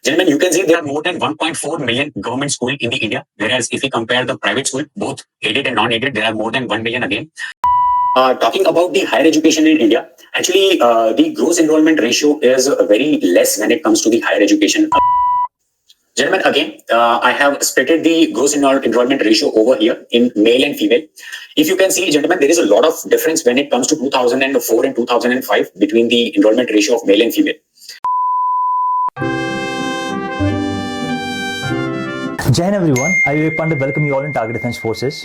Gentlemen, you can see there are more than 1.4 million government schools in the India, whereas if we compare the private school, both aided and non-aided, there are more than 1 million again. Talking about the higher education in India, actually, the gross enrollment ratio is very less when it comes to the higher education. Gentlemen, again, I have splitted the gross enrollment ratio over here in male and female. If you can see, gentlemen, there is a lot of difference when it comes to 2004 and 2005 between the enrollment ratio of male and female. जय हिंद everyone, I Vivek Pandey welcome you all in target defence forces.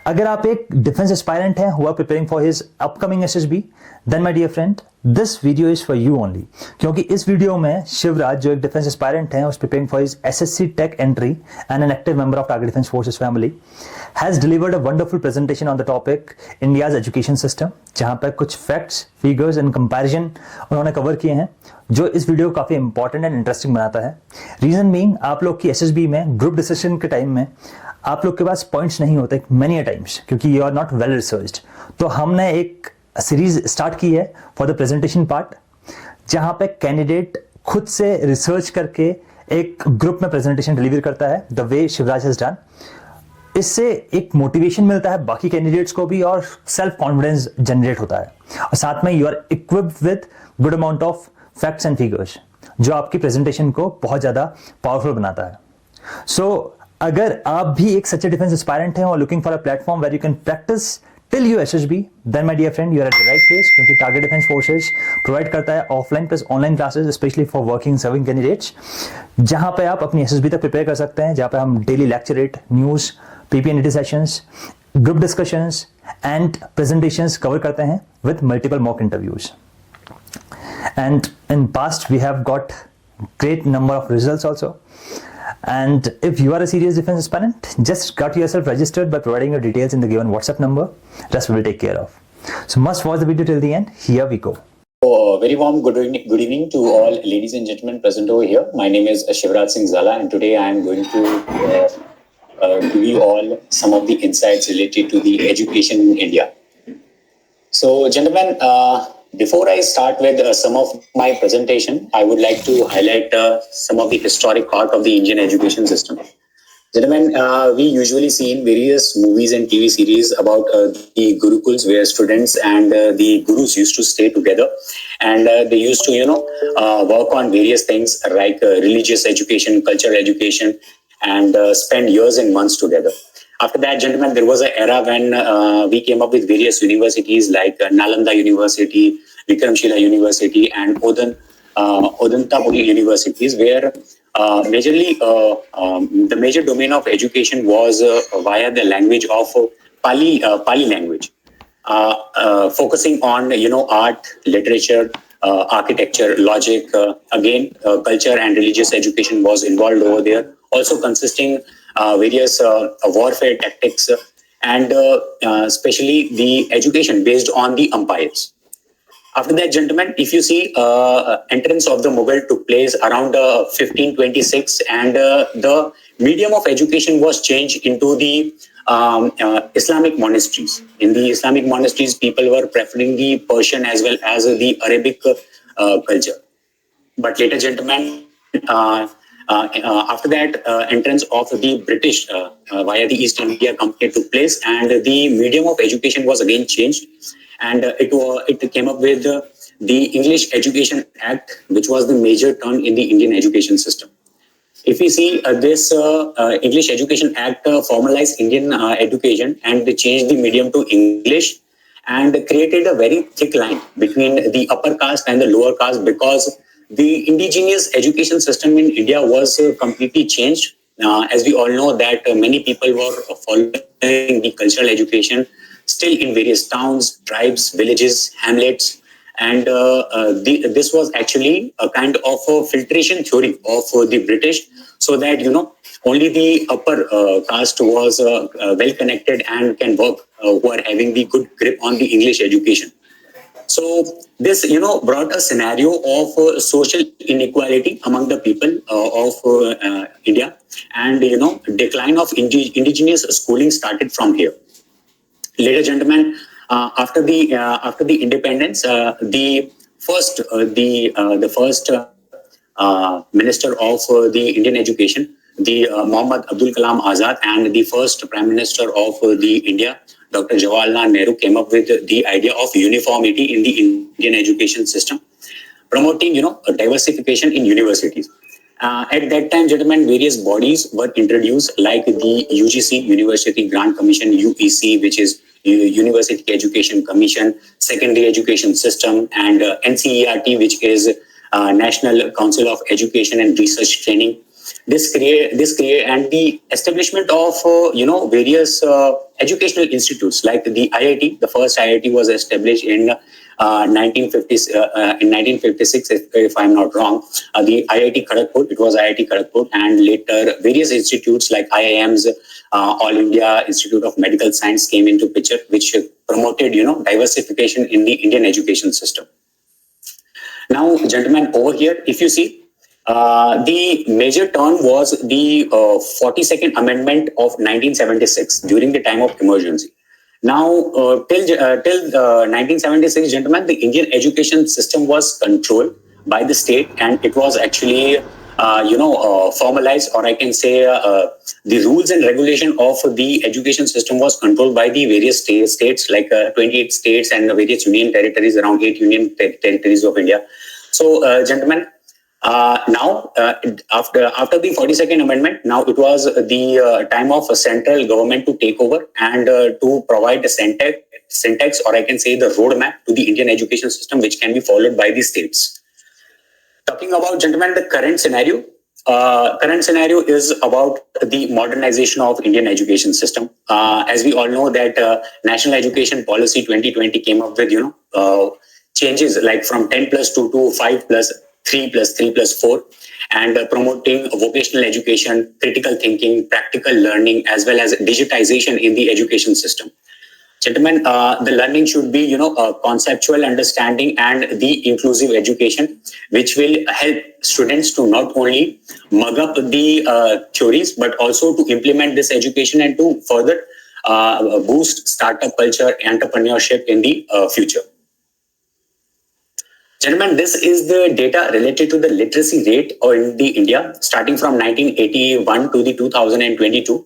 अगर आप एक defence aspirant हैं who are preparing for his upcoming SSB, then my dear friend, this video is for you only. क्योंकि इस video में शिवराज, जो एक डिफेंस एस्पायरेंट है, preparing for his SSC tech entry and an active member of target defence forces family, has delivered a wonderful presentation on the topic India's education system, जहां पर कुछ facts, figures and comparison उन्होंने cover किए हैं, जो इस video को काफी इंपॉर्टेंट एंड इंटरेस्टिंग बनाता है। रीजन बीइंग, आप लोग की एसएसबी में ग्रुप डिस्कशन के टाइम में आप लोग के पास पॉइंट्स नहीं होते मेनी टाइम्स, क्योंकि you are not well researched. तो हमने एक सीरीज स्टार्ट की है फॉर द प्रेजेंटेशन पार्ट, जहां पे कैंडिडेट खुद से रिसर्च करके एक ग्रुप में प्रेजेंटेशन डिलीवर करता है, the way Shivraj has done. इससे एक मोटिवेशन मिलता है बाकी कैंडिडेट्स को भी, और सेल्फ कॉन्फिडेंस जनरेट होता है, और साथ में you are equipped with good amount of facts and figures, जो आपकी प्रेजेंटेशन को बहुत ज्यादा पावरफुल बनाता है। सो अगर आप भी एक सच्चे डिफेंस एस्पायरेंट हैं और looking for a platform where you can practise till you SSB, then my dear friend, you are at the right place. क्योंकि टारगेट डिफेंस फोर्सेस प्रोवाइड करता है offline plus online classes, specially for working serving candidates, जहां पे आप अपनी SSB तक prepare कर सकते हैं, जहां पे हम daily lectures, news, PPND sessions, group discussions and presentations cover करते हैं with multiple mock interviews. And in past we have got great number of results also, and if you are a serious defense aspirant, just got yourself registered by providing your details in the given WhatsApp number. Rest we will take care of. So must watch the video till the end. Here we go. Very warm good evening to all ladies and gentlemen present over here. My name is Shivraj Singh Zala, and today I am going to give you all some of the insights related to the education in India. So gentlemen, before I start with some of my presentation, I would like to highlight some of the historic part of the Indian education system. Gentlemen, we usually see in various movies and TV series about the Gurukuls, where students and the gurus used to stay together, and they used to, work on various things like religious education, cultural education, and spend years and months together. After that, gentlemen, there was an era when we came up with various universities like Nalanda University, Vikramshila University, and Odantapuri universities, where majorly the major domain of education was via the language of Pali language, focusing on art, literature, architecture, logic. Again, culture and religious education was involved over there, also consisting various warfare tactics, and especially the education based on the umpires. After that, gentlemen, if you see, entrance of the Mughal took place around 1526, and the medium of education was changed into the Islamic monasteries. In the Islamic monasteries, people were preferring the Persian as well as the Arabic culture. But later, gentlemen, after that, entrance of the British via the East India Company took place, and the medium of education was again changed, and it came up with the English Education Act, which was the major turn in the Indian education system. If we see, this English Education Act formalized Indian education, and they changed the medium to English, and created a very thick line between the upper caste and the lower caste, because the indigenous education system in India was completely changed. As we all know that many people were following the cultural education still in various towns, tribes, villages, hamlets, and this was actually a kind of a filtration theory of the British, so that only the upper caste was well connected and can work, who are having the good grip on the English education. So this, brought a scenario of social inequality among the people of India, and decline of indigenous schooling started from here. Later, gentlemen, after the independence, the first Minister of the Indian Education, the Muhammad Abdul Kalam Azad, and the first Prime Minister of the India, Dr. Jawaharlal Nehru, came up with the idea of uniformity in the Indian education system, promoting, diversification in universities. At that time, gentlemen, various bodies were introduced like the UGC, University Grant Commission, UEC, which is University Education Commission, Secondary Education System, and NCERT, which is National Council of Education and Research Training. This create and the establishment of various educational institutes like the IIT. The first IIT was established in 1956, if I'm not wrong. The IIT Kharagpur, it was IIT Kharagpur, and later various institutes like IIMs, All India Institute of Medical Science came into picture, which promoted diversification in the Indian education system. Now, gentlemen, over here, if you see, the major turn was the 42nd Amendment of 1976 during the time of emergency. Now, till 1976, gentlemen, the Indian education system was controlled by the state, and it was actually, formalized, or I can say the rules and regulation of the education system was controlled by the various states, like 28 states and various union territories, around 8 union territories of India. So, gentlemen, now after the 42nd Amendment, now it was the time of a central government to take over and to provide a syntax, or I can say the roadmap to the Indian education system, which can be followed by the states. Talking about, gentlemen, the current scenario is about the modernization of Indian education system. As we all know that National Education Policy 2020 came up with changes like from 10+2 to 5+3+3+4, and promoting vocational education, critical thinking, practical learning, as well as digitization in the education system. Gentlemen, the learning should be, conceptual understanding and the inclusive education, which will help students to not only mug up the theories, but also to implement this education and to further boost startup culture, entrepreneurship in the future. Gentlemen, this is the data related to the literacy rate in the India, starting from 1981 to the 2022.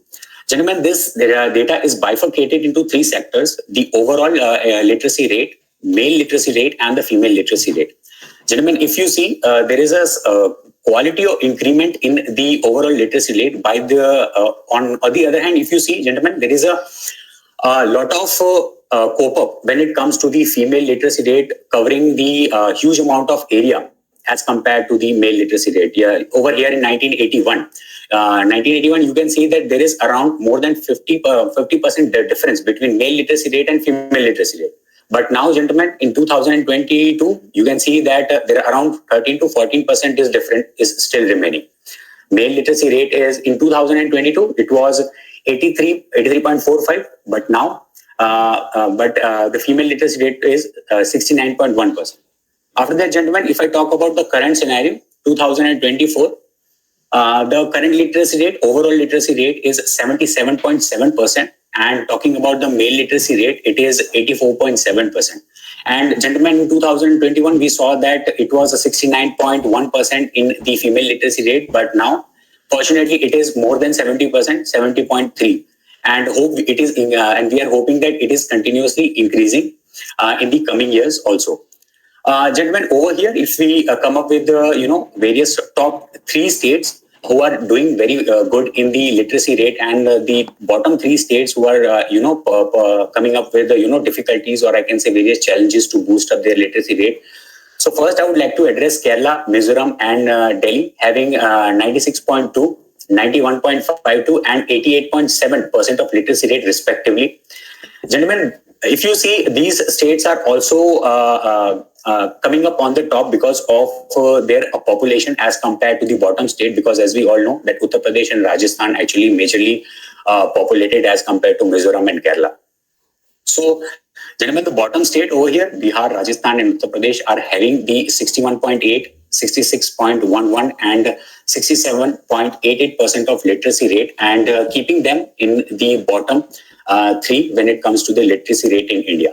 Gentlemen, this data is bifurcated into 3 sectors: the overall literacy rate, male literacy rate, and the female literacy rate. Gentlemen, if you see, there is a quality of increment in the overall literacy rate. On the other hand, if you see, gentlemen, there is a lot of cope up when it comes to the female literacy rate, covering the huge amount of area as compared to the male literacy rate. Yeah, over here in 1981, you can see that there is around more than 50% difference between male literacy rate and female literacy rate. But now, gentlemen, in 2022, you can see that there are around 13 to 14% is still remaining. Male literacy rate is in 2022, it was 83.45, but now, the female literacy rate is 69.1%. After that, gentlemen, if I talk about the current scenario, 2024, the current literacy rate, overall literacy rate is 77.7%. And talking about the male literacy rate, it is 84.7%. And gentlemen, in 2021, we saw that it was a 69.1% in the female literacy rate, but now, fortunately, it is more than 70%, 70.3%. And and we are hoping that it is continuously increasing in the coming years also. Gentlemen, over here, if we come up with various top 3 states who are doing very good in the literacy rate, and the bottom 3 states who are coming up with difficulties, or I can say various challenges to boost up their literacy rate. So first, I would like to address Kerala, Mizoram, and Delhi, having 96.2, 91.52, and 88.7% of literacy rate respectively. Gentlemen, if you see, these states are also coming up on the top because of their population as compared to the bottom state, because as we all know that Uttar Pradesh and Rajasthan actually majorly populated as compared to Mizoram and Kerala. So, gentlemen, the bottom state over here, Bihar, Rajasthan, and Uttar Pradesh, are having the 61.8, 66.11, and 67.88% of literacy rate, and keeping them in the bottom 3 when it comes to the literacy rate in India.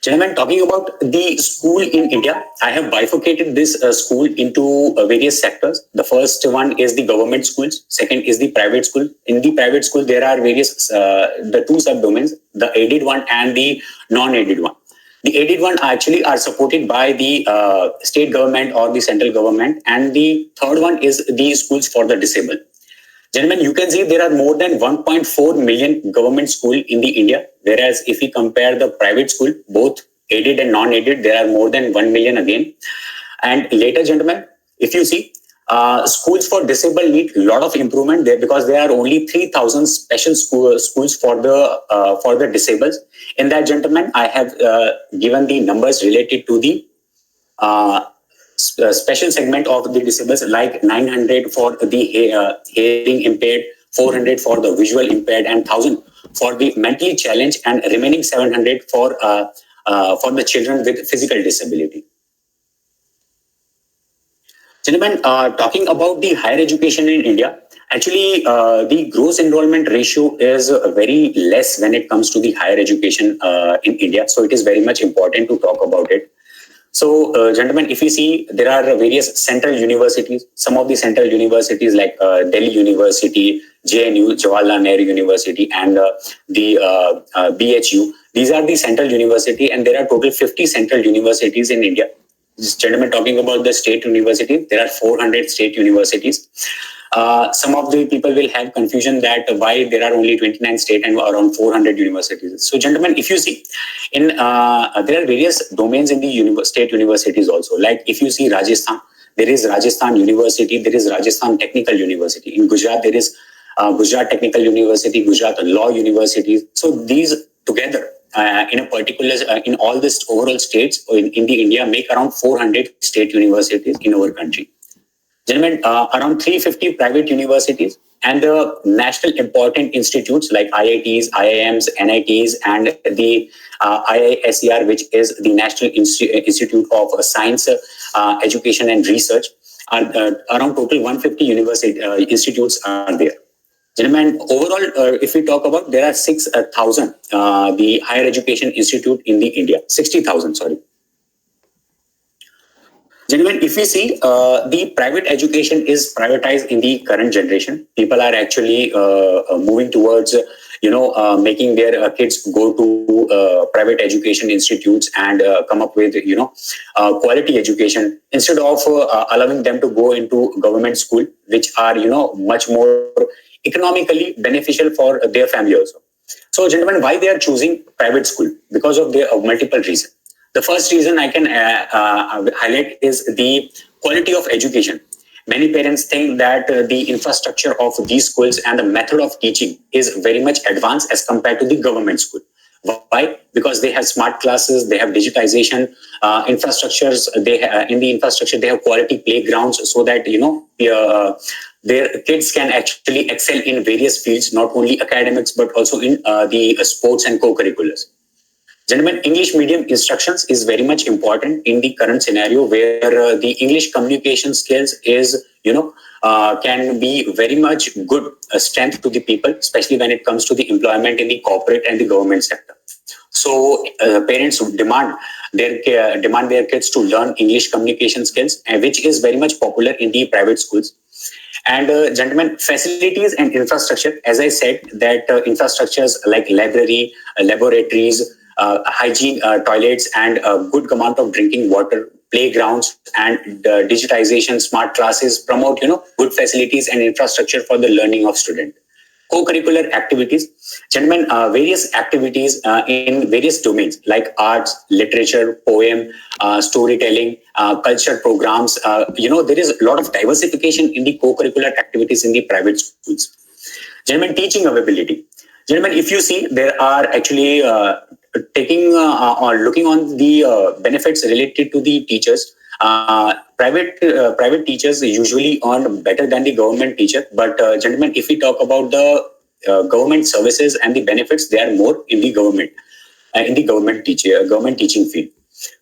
Gentlemen, talking about the school in India, I have bifurcated this school into various sectors. The first one is the government schools. Second is the private school. In the private school, there are various, the two subdomains, the aided one and the non-aided one. The aided one actually are supported by the state government or the central government. And the third one is the schools for the disabled. Gentlemen, you can see there are more than 1.4 million government school in the India, whereas if we compare the private school, both aided and non-aided, there are more than 1 million again. And later, gentlemen, if you see, schools for disabled need a lot of improvement there because there are only 3,000 special schools for the disabled. In that, gentlemen, I have given the numbers related to the special segment of the disabled, like 900 for the hearing impaired, 400 for the visual impaired, and 1,000 for the mentally challenged, and remaining 700 for the children with physical disability. Gentlemen, talking about the higher education in India, actually the gross enrollment ratio is very less when it comes to the higher education in India. So it is very much important to talk about it. So, gentlemen, if you see, there are various central universities. Some of the central universities like Delhi University, JNU, Jawaharlal Nehru University, and the BHU. These are the central university, and there are total 50 central universities in India. Gentlemen, talking about the state university, there are 400 state universities. Some of the people will have confusion that why there are only 29 state and around 400 universities. So, gentlemen, if you see, there are various domains in the state universities also. Like if you see Rajasthan, there is Rajasthan University, there is Rajasthan Technical University. In Gujarat, there is Gujarat Technical University, Gujarat Law University. So these together, in a particular, in all these overall states in the India, make around 400 state universities in our country. Gentlemen, around 350 private universities and the national important institutes like IITs, IIMs, NITs, and the IISER, which is the National Institute of Science, Education and Research, around total 150 university institutes are there. Gentlemen, overall, if we talk about, there are 6,000 the higher education institute in the India, 60,000, sorry. Gentlemen, if we see, the private education is privatized in the current generation. People are actually moving towards, making their kids go to private education institutes and come up with, quality education instead of allowing them to go into government school, which are, much more economically beneficial for their family also. So, gentlemen, why they are choosing private school? Because of their multiple reasons. The first reason I can highlight is the quality of education. Many parents think that the infrastructure of these schools and the method of teaching is very much advanced as compared to the government school. Why? Because they have smart classes, they have digitization, infrastructures. In the infrastructure they have quality playgrounds, so that their kids can actually excel in various fields, not only academics but also in the sports and co-curriculars. Gentlemen, English medium instructions is very much important in the current scenario where the English communication skills is, can be very much good strength to the people, especially when it comes to the employment in the corporate and the government sector. So parents demand their kids to learn English communication skills, which is very much popular in the private schools. And gentlemen, facilities and infrastructure, as I said, that infrastructures like library, laboratories, hygiene, toilets, and a good amount of drinking water, playgrounds, and digitization, smart classes promote, good facilities and infrastructure for the learning of students. Co-curricular activities, gentlemen, various activities in various domains like arts, literature, poem, storytelling, culture programs. There is a lot of diversification in the co-curricular activities in the private schools. Gentlemen, teaching availability. Gentlemen, if you see, there are actually taking or looking on the benefits related to the teachers. Private teachers usually earn better than the government teacher. But gentlemen, if we talk about the government services and the benefits, they are more in the government teaching field.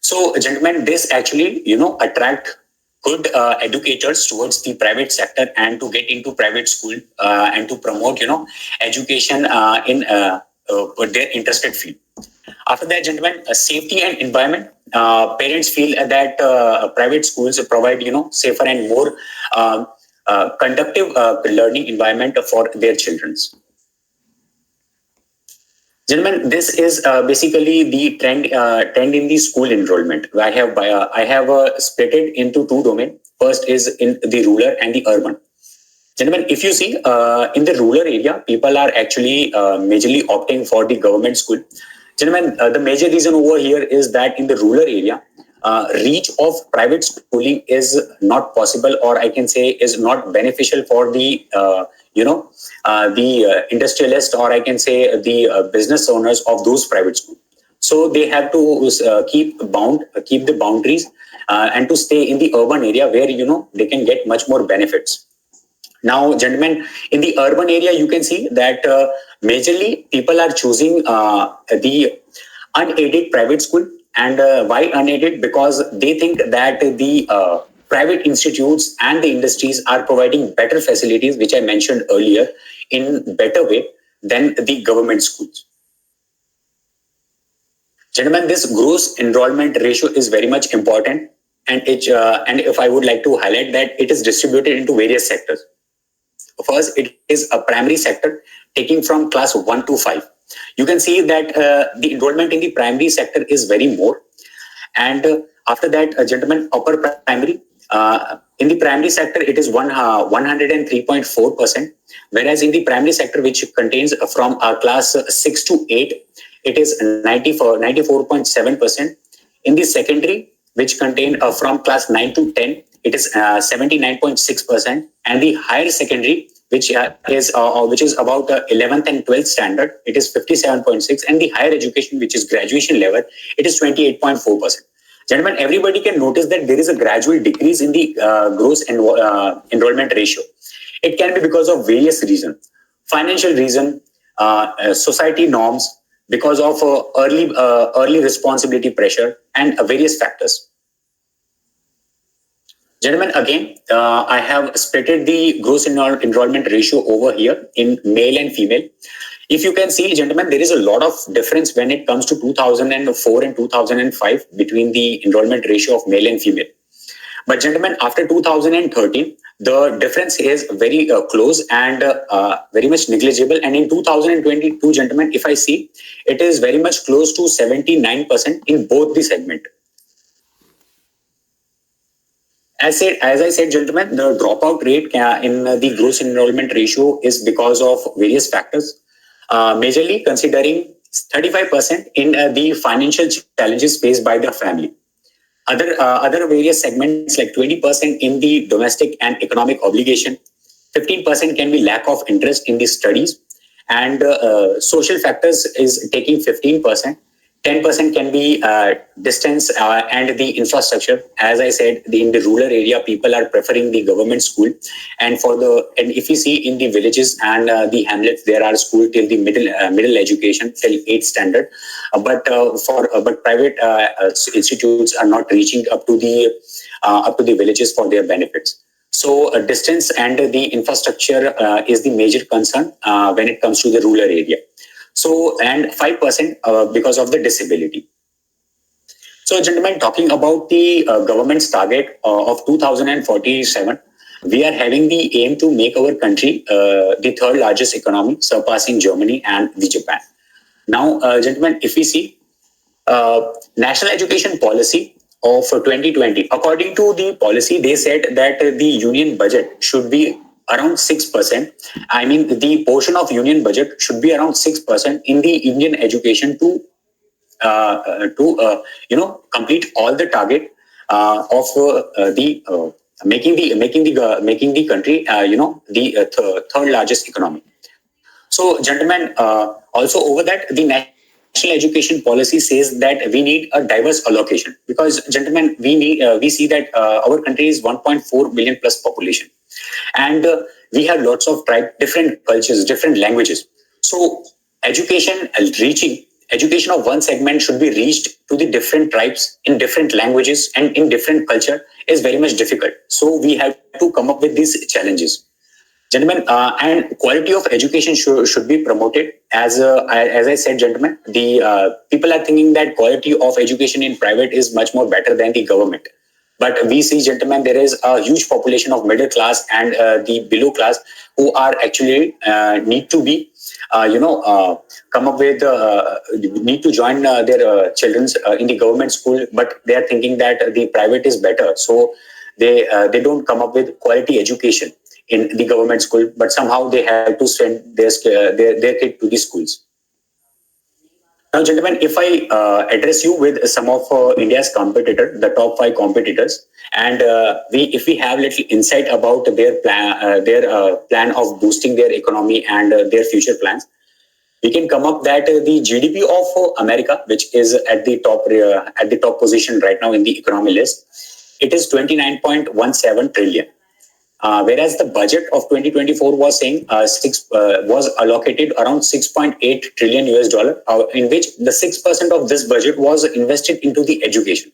So, gentlemen, this actually attract good educators towards the private sector and to get into private school and to promote education in their interested field. After that, gentlemen, safety and environment. Parents feel that private schools provide, safer and more conductive learning environment for their children. Gentlemen, this is basically the trend in the school enrollment. I have split it into two domains. First is in the rural and the urban. Gentlemen, if you see in the rural area, people are actually majorly opting for the government school. Gentlemen, the major reason over here is that in the rural area, reach of private schooling is not possible, or I can say is not beneficial for the industrialist, or I can say the business owners of those private schools. So they have to keep the boundaries and to stay in the urban area where they can get much more benefits. Now, gentlemen, in the urban area, you can see that majorly people are choosing the unaided private school. And why unaided? Because they think that the private institutes and the industries are providing better facilities, which I mentioned earlier, in better way than the government schools. Gentlemen, this gross enrollment ratio is very much important. And if I would like to highlight that it is distributed into various sectors. First, it is a primary sector taking from class 1 to 5. You can see that the enrollment in the primary sector is very more. And after that, gentlemen, upper primary, in the primary sector, it is 103.4%. Whereas in the primary sector, which contains from class 6 to 8, it is 94.7%. In the secondary, which contain from class 9 to 10, it is 79.6%, and the higher secondary, which is about 11th and 12th standard, it is 57.6%, and the higher education, which is graduation level, it is 28.4%. Gentlemen, everybody can notice that there is a gradual decrease in the gross enrollment ratio. It can be because of various reasons: financial reason, society norms, because of early responsibility pressure, and various factors. Gentlemen, again, I have splitted the gross enrollment ratio over here in male and female. If you can see, gentlemen, there is a lot of difference when it comes to 2004 and 2005 between the enrollment ratio of male and female. But gentlemen, after 2013, the difference is very close and very much negligible. And in 2022, gentlemen, if I see, it is very much close to 79% in both the segment. As I said, gentlemen, the dropout rate in the gross enrollment ratio is because of various factors, majorly considering 35% in the financial challenges faced by the family. Other various segments like 20% in the domestic and economic obligation, 15% can be lack of interest in the studies, and social factors is taking 15%. 10% can be distance and the infrastructure. As I said, in the rural area, people are preferring the government school, and if you see in the villages and the hamlets, there are schools till the middle education till 8th standard, but private institutes are not reaching up to the villages for their benefits. So distance and the infrastructure is the major concern when it comes to the rural area. So, and 5% because of the disability. So, gentlemen, talking about the government's target of 2047, we are having the aim to make our country the third largest economy, surpassing Germany and the Japan. Now, gentlemen, if we see national education policy of 2020, according to the policy, they said that the union budget should be around 6%. I mean, the portion of union budget should be around 6% in the Indian education to complete all the target of making the country the third largest economy. So, gentlemen, also over that, the national education policy says that we need a diverse allocation, because, gentlemen, we see that our country is 1.4 billion plus population. And we have lots of tribes, different cultures, different languages. So education of one segment should be reached to the different tribes in different languages and in different culture is very much difficult. So we have to come up with these challenges. Gentlemen, and quality of education should be promoted. As I said, gentlemen, the people are thinking that quality of education in private is much more better than the government. But we see, gentlemen, there is a huge population of middle class and the below class who are actually need to be, come up with, need to join their children's in the government school, but they are thinking that the private is better. So they don't come up with quality education in the government school, but somehow they have to send their kid to the schools. Now, gentlemen, if I address you with some of India's competitors, the top five competitors, and if we have little insight about their plan of boosting their economy and their future plans, we can come up that the GDP of America, which is at the top position right now in the economy list, it is 29.17 trillion. Whereas the budget of 2024 was saying was allocated around 6.8 trillion US dollar, in which the 6% of this budget was invested into the education.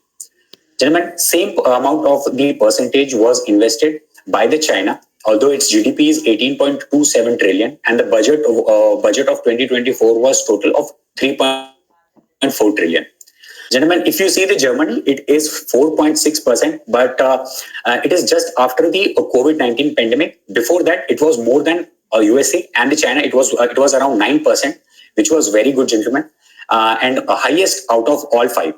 Gentlemen, same amount of the percentage was invested by the China, although its GDP is 18.27 trillion, and the budget of 2024 was total of 3.4 trillion. Gentlemen, if you see the Germany, it is 4.6%, but it is just after the COVID-19 pandemic. Before that, it was more than USA and the China. It was around 9%, which was very good, gentlemen, and highest out of all five.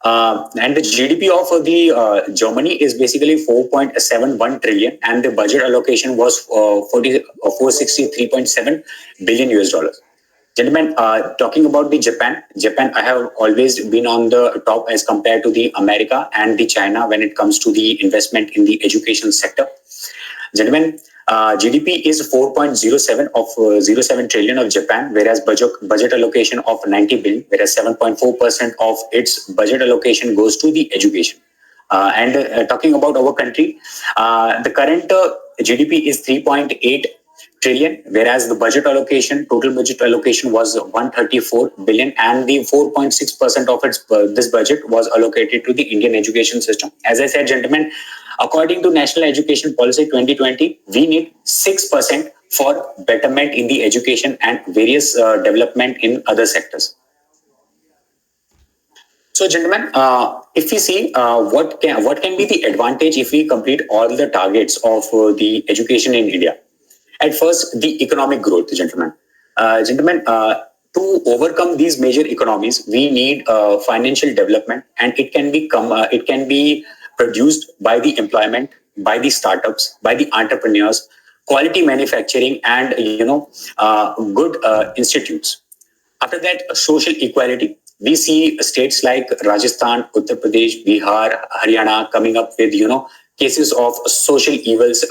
And the GDP of the Germany is basically 4.71 trillion, and the budget allocation was 463.7 billion US dollars. Gentlemen, talking about the Japan, I have always been on the top as compared to the America and the China when it comes to the investment in the education sector. Gentlemen, GDP is 4.07 of 07 trillion of Japan, whereas budget allocation of 90 billion, whereas 7.4% of its budget allocation goes to the education. And talking about our country, the current GDP is 3.8 trillion, whereas the total budget allocation was 134 billion, and the 4.6% of its this budget was allocated to the Indian education system. As I said, gentlemen, according to National Education Policy 2020, we need 6% for betterment in the education and various development in other sectors. So, gentlemen, if we see what can be the advantage if we complete all the targets of the education in India. At first, the economic growth, gentlemen. To overcome these major economies, we need financial development, and it can be produced by the employment, by the startups, by the entrepreneurs, quality manufacturing, and good institutes. After that, social equality. We see states like Rajasthan, Uttar Pradesh, Bihar, Haryana coming up with cases of social evils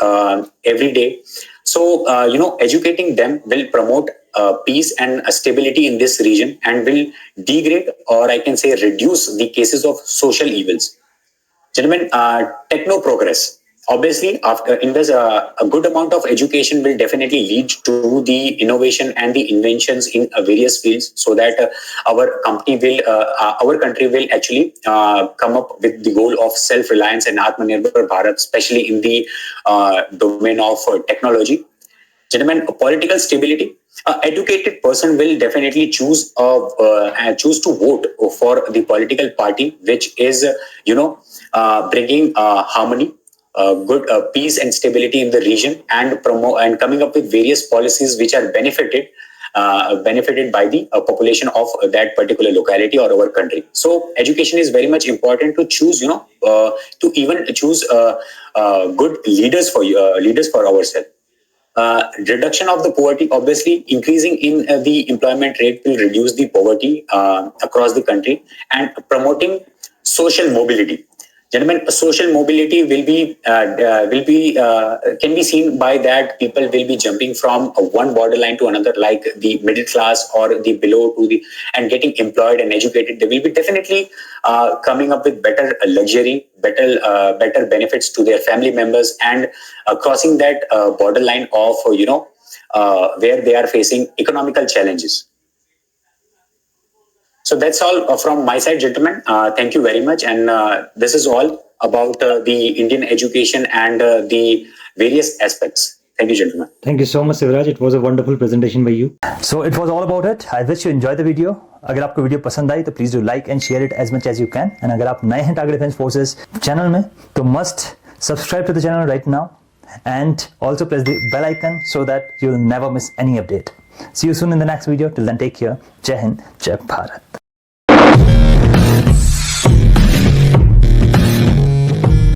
every day. So educating them will promote peace and stability in this region and will degrade, or I can say reduce, the cases of social evils. Gentlemen, techno progress. Obviously, after a good amount of education will definitely lead to the innovation and the inventions in various fields, so that our country will actually come up with the goal of self-reliance and Atmanirbhar Bharat, especially in the domain of technology. Gentlemen, political stability. An educated person will definitely choose to vote for the political party which is bringing harmony, good peace and stability in the region, and coming up with various policies which are benefited by the population of that particular locality or our country. So education is very much important to choose, to even choose good leaders for ourselves. Reduction of the poverty. Obviously, increasing in the employment rate will reduce the poverty across the country, and promoting social mobility. Gentlemen, social mobility can be seen by that people will be jumping from one borderline to another, like the middle class or the below to the, and getting employed and educated. They will be definitely coming up with better luxury, better benefits to their family members, and crossing that borderline of where they are facing economical challenges. So that's all from my side, gentlemen. Thank you very much. And this is all about the Indian education and the various aspects. Thank you, gentlemen. Thank you so much, Sivraj. It was a wonderful presentation by you. So it was all about it. I wish you enjoyed the video. अगर आपको video पसंद आई तो please do like and share it as much as you can. And अगर आप नए हैं target defence forces channel में तो must subscribe to the channel right now and also press the bell icon so that you'll never miss any update. See you soon in the next video. Till then, take care. Jai Hind, Jai Bharat.